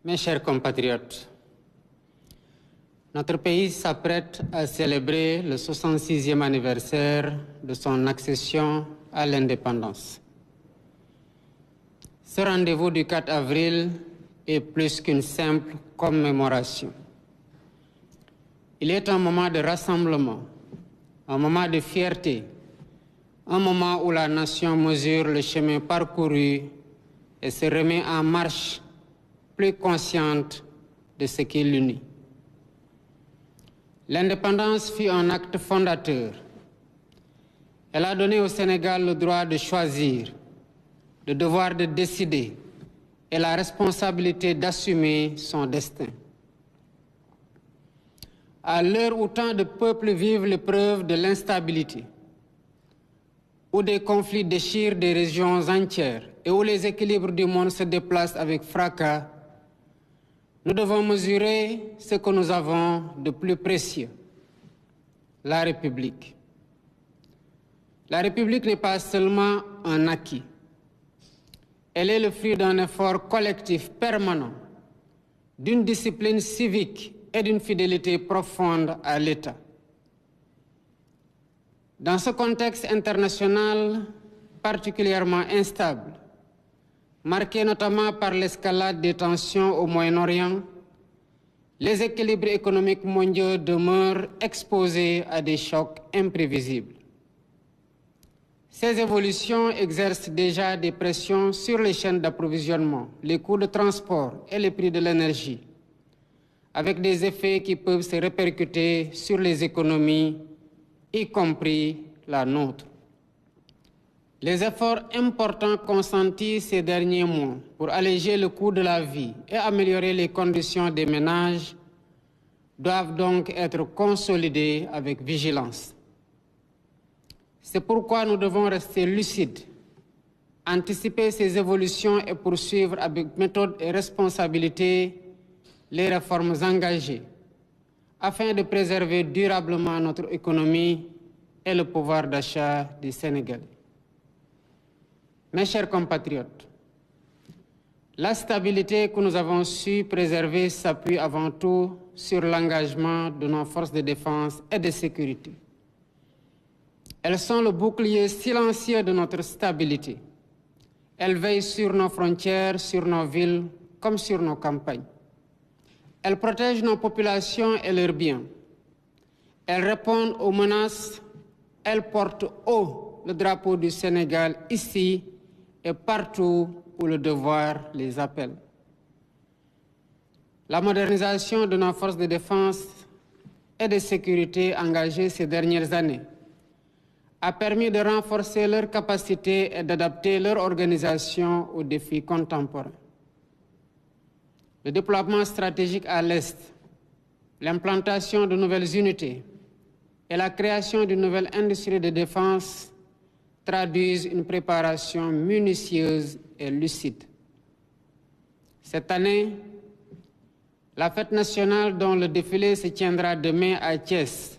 Mes chers compatriotes, notre pays s'apprête à célébrer le 66e anniversaire de son accession à l'indépendance. Ce rendez-vous du 4 avril est plus qu'une simple commémoration. Il est un moment de rassemblement, un moment de fierté, un moment où la nation mesure le chemin parcouru et se remet en marche, plus consciente de ce qui l'unit. L'indépendance fut un acte fondateur. Elle a donné au Sénégal le droit de choisir, le devoir de décider et la responsabilité d'assumer son destin. À l'heure où tant de peuples vivent l'épreuve de l'instabilité, où des conflits déchirent des régions entières et où les équilibres du monde se déplacent avec fracas, nous devons mesurer ce que nous avons de plus précieux, la République. La République n'est pas seulement un acquis. Elle est le fruit d'un effort collectif permanent, d'une discipline civique et d'une fidélité profonde à l'État. Dans ce contexte international particulièrement instable, marqué notamment par l'escalade des tensions au Moyen-Orient, les équilibres économiques mondiaux demeurent exposés à des chocs imprévisibles. Ces évolutions exercent déjà des pressions sur les chaînes d'approvisionnement, les coûts de transport et les prix de l'énergie, avec des effets qui peuvent se répercuter sur les économies, y compris la nôtre. Les efforts importants consentis ces derniers mois pour alléger le coût de la vie et améliorer les conditions des ménages doivent donc être consolidés avec vigilance. C'est pourquoi nous devons rester lucides, anticiper ces évolutions et poursuivre avec méthode et responsabilité les réformes engagées, afin de préserver durablement notre économie et le pouvoir d'achat des Sénégalais. Mes chers compatriotes, la stabilité que nous avons su préserver s'appuie avant tout sur l'engagement de nos forces de défense et de sécurité. Elles sont le bouclier silencieux de notre stabilité. Elles veillent sur nos frontières, sur nos villes, comme sur nos campagnes. Elles protègent nos populations et leurs biens. Elles répondent aux menaces. Elles portent haut le drapeau du Sénégal ici et partout où le devoir les appelle. La modernisation de nos forces de défense et de sécurité engagées ces dernières années a permis de renforcer leurs capacités et d'adapter leur organisation aux défis contemporains. Le déploiement stratégique à l'Est, l'implantation de nouvelles unités et la création d'une nouvelle industrie de défense traduisent une préparation minutieuse et lucide. Cette année, la fête nationale dont le défilé se tiendra demain à Thiès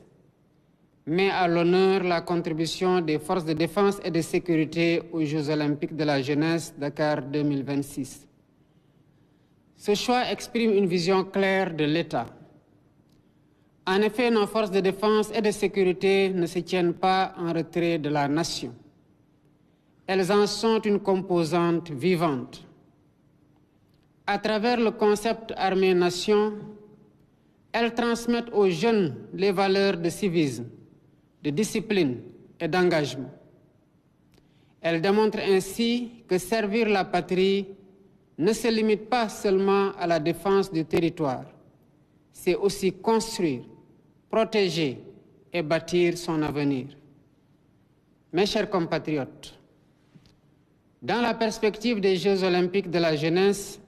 met à l'honneur la contribution des forces de défense et de sécurité aux Jeux olympiques de la jeunesse Dakar 2026. Ce choix exprime une vision claire de l'État. En effet, nos forces de défense et de sécurité ne se tiennent pas en retrait de la nation. Elles en sont une composante vivante. À travers le concept armée-nation, elles transmettent aux jeunes les valeurs de civisme, de discipline et d'engagement. Elles démontrent ainsi que servir la patrie ne se limite pas seulement à la défense du territoire, c'est aussi construire, protéger et bâtir son avenir. Mes chers compatriotes, dans la perspective des Jeux olympiques de la jeunesse,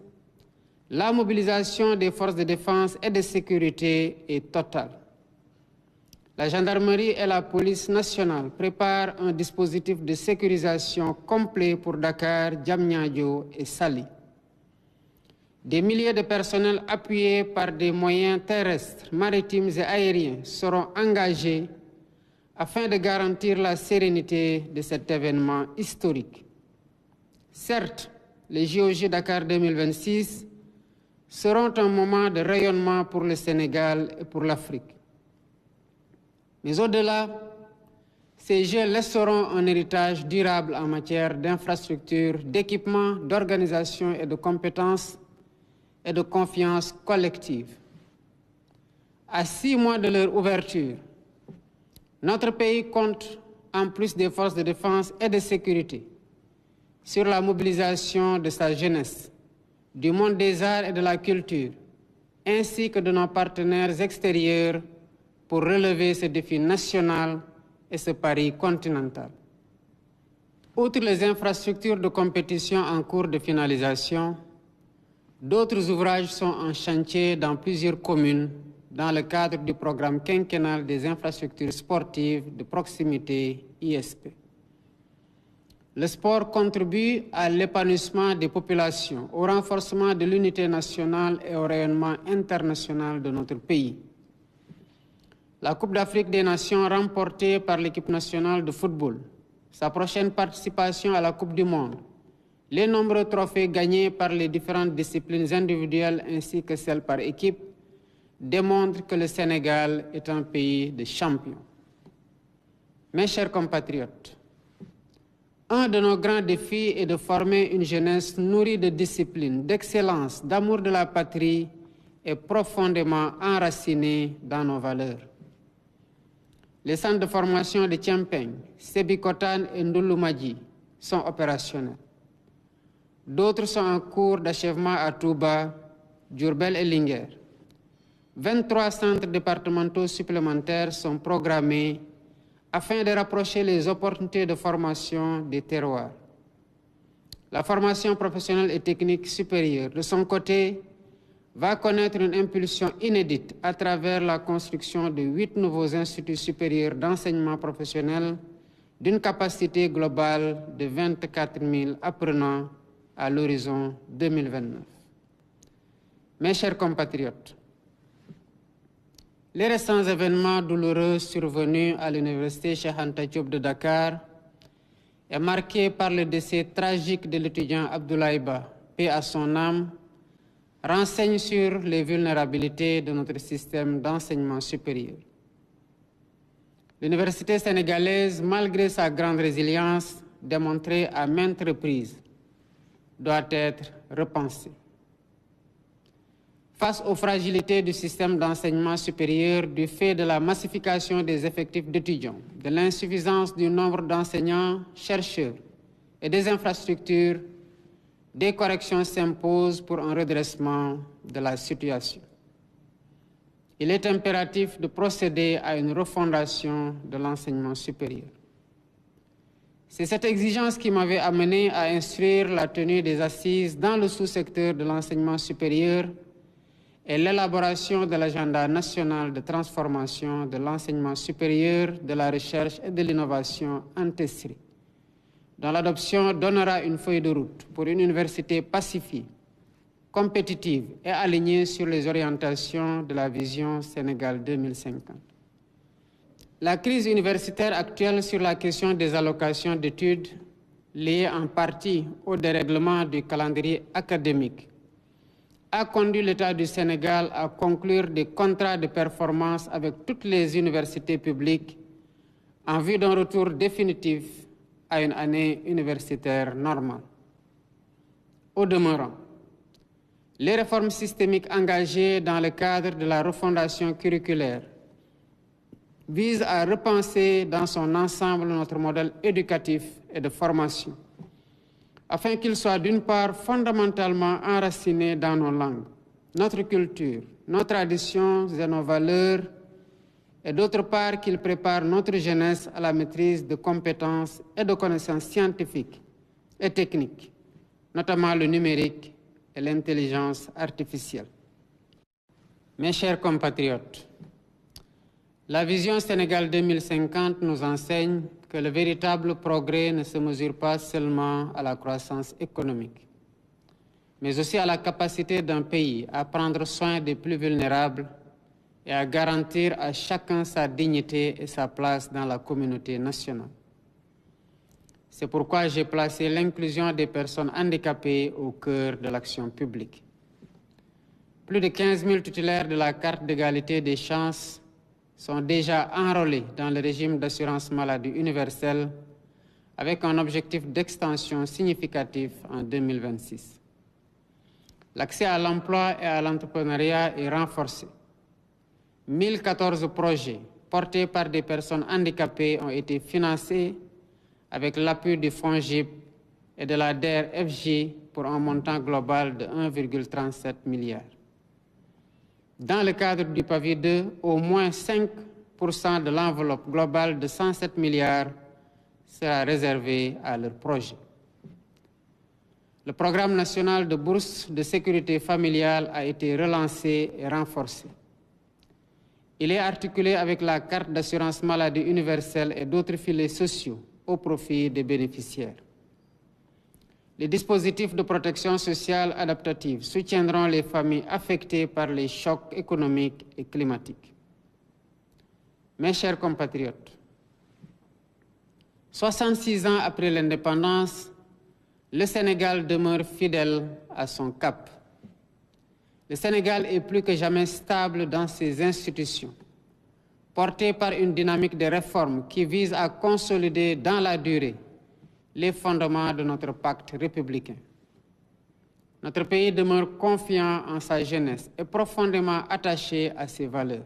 la mobilisation des forces de défense et de sécurité est totale. La gendarmerie et la police nationale préparent un dispositif de sécurisation complet pour Dakar, Diamniadio et Saly. Des milliers de personnels appuyés par des moyens terrestres, maritimes et aériens seront engagés afin de garantir la sérénité de cet événement historique. Certes, les JOJ Dakar 2026 seront un moment de rayonnement pour le Sénégal et pour l'Afrique. Mais au-delà, ces Jeux laisseront un héritage durable en matière d'infrastructures, d'équipements, d'organisation et de compétences et de confiance collective. À 6 mois de leur ouverture, notre pays compte, en plus des forces de défense et de sécurité, sur la mobilisation de sa jeunesse, du monde des arts et de la culture, ainsi que de nos partenaires extérieurs pour relever ce défi national et ce pari continental. Outre les infrastructures de compétition en cours de finalisation, d'autres ouvrages sont en chantier dans plusieurs communes dans le cadre du programme quinquennal des infrastructures sportives de proximité ISP. Le sport contribue à l'épanouissement des populations, au renforcement de l'unité nationale et au rayonnement international de notre pays. La Coupe d'Afrique des Nations remportée par l'équipe nationale de football, sa prochaine participation à la Coupe du Monde, les nombreux trophées gagnés par les différentes disciplines individuelles ainsi que celles par équipe démontrent que le Sénégal est un pays de champions. Mes chers compatriotes, un de nos grands défis est de former une jeunesse nourrie de discipline, d'excellence, d'amour de la patrie et profondément enracinée dans nos valeurs. Les centres de formation de Tiampeng, Sébikotane et Ndouloumadji sont opérationnels. D'autres sont en cours d'achèvement à Touba, Diourbel et Linguère. 23 centres départementaux supplémentaires sont programmés afin de rapprocher les opportunités de formation des terroirs. La formation professionnelle et technique supérieure, de son côté, va connaître une impulsion inédite à travers la construction de 8 nouveaux instituts supérieurs d'enseignement professionnel d'une capacité globale de 24 000 apprenants à l'horizon 2029. Mes chers compatriotes, les récents événements douloureux survenus à l'université Cheikh Anta Diop de Dakar est marqué par le décès tragique de l'étudiant Abdoulaye Ba, paix à son âme, renseigne sur les vulnérabilités de notre système d'enseignement supérieur. L'université sénégalaise, malgré sa grande résilience démontrée à maintes reprises, doit être repensée. Face aux fragilités du système d'enseignement supérieur du fait de la massification des effectifs d'étudiants, de l'insuffisance du nombre d'enseignants, chercheurs et des infrastructures, des corrections s'imposent pour un redressement de la situation. Il est impératif de procéder à une refondation de l'enseignement supérieur. C'est cette exigence qui m'avait amené à instruire la tenue des assises dans le sous-secteur de l'enseignement supérieur et l'élaboration de l'agenda national de transformation de l'enseignement supérieur, de la recherche et de l'innovation en TESRI, dont l'adoption donnera une feuille de route pour une université pacifiée, compétitive et alignée sur les orientations de la vision Sénégal 2050. La crise universitaire actuelle sur la question des allocations d'études, liée en partie au dérèglement du calendrier académique, a conduit l'État du Sénégal à conclure des contrats de performance avec toutes les universités publiques en vue d'un retour définitif à une année universitaire normale. Au demeurant, les réformes systémiques engagées dans le cadre de la refondation curriculaire visent à repenser dans son ensemble notre modèle éducatif et de formation, afin qu'il soit d'une part fondamentalement enraciné dans nos langues, notre culture, nos traditions et nos valeurs, et d'autre part qu'il prépare notre jeunesse à la maîtrise de compétences et de connaissances scientifiques et techniques, notamment le numérique et l'intelligence artificielle. Mes chers compatriotes, la vision Sénégal 2050 nous enseigne que le véritable progrès ne se mesure pas seulement à la croissance économique, mais aussi à la capacité d'un pays à prendre soin des plus vulnérables et à garantir à chacun sa dignité et sa place dans la communauté nationale. C'est pourquoi j'ai placé l'inclusion des personnes handicapées au cœur de l'action publique. plus de 15 000 titulaires de la carte d'égalité des chances sont déjà enrôlés dans le régime d'assurance maladie universelle avec un objectif d'extension significatif en 2026. L'accès à l'emploi et à l'entrepreneuriat est renforcé. 1014 projets portés par des personnes handicapées ont été financés avec l'appui du FONGIP et de la DER/FJ pour un montant global de 1,37 milliard. Dans le cadre du PAVI 2, au moins 5% de l'enveloppe globale de 107 milliards sera réservé à leurs projets. Le programme national de bourse de sécurité familiale a été relancé et renforcé. Il est articulé avec la carte d'assurance maladie universelle et d'autres filets sociaux au profit des bénéficiaires. Les dispositifs de protection sociale adaptative soutiendront les familles affectées par les chocs économiques et climatiques. Mes chers compatriotes, 66 ans après l'indépendance, le Sénégal demeure fidèle à son cap. Le Sénégal est plus que jamais stable dans ses institutions, porté par une dynamique de réforme qui vise à consolider dans la durée les fondements de notre pacte républicain. Notre pays demeure confiant en sa jeunesse et profondément attaché à ses valeurs.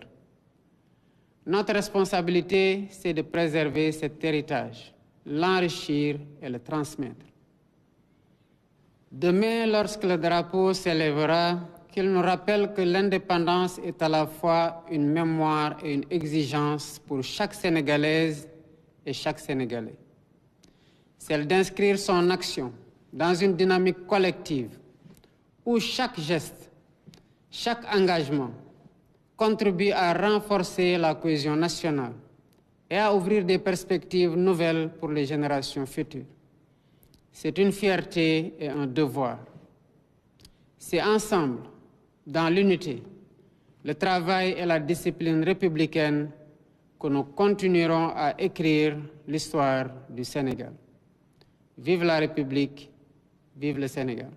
Notre responsabilité, c'est de préserver cet héritage, l'enrichir et le transmettre. Demain, lorsque le drapeau s'élèvera, qu'il nous rappelle que l'indépendance est à la fois une mémoire et une exigence pour chaque Sénégalaise et chaque Sénégalais. Celle d'inscrire son action dans une dynamique collective où chaque geste, chaque engagement contribue à renforcer la cohésion nationale et à ouvrir des perspectives nouvelles pour les générations futures. C'est une fierté et un devoir. C'est ensemble, dans l'unité, le travail et la discipline républicaine que nous continuerons à écrire l'histoire du Sénégal. Vive la République, vive le Sénégal.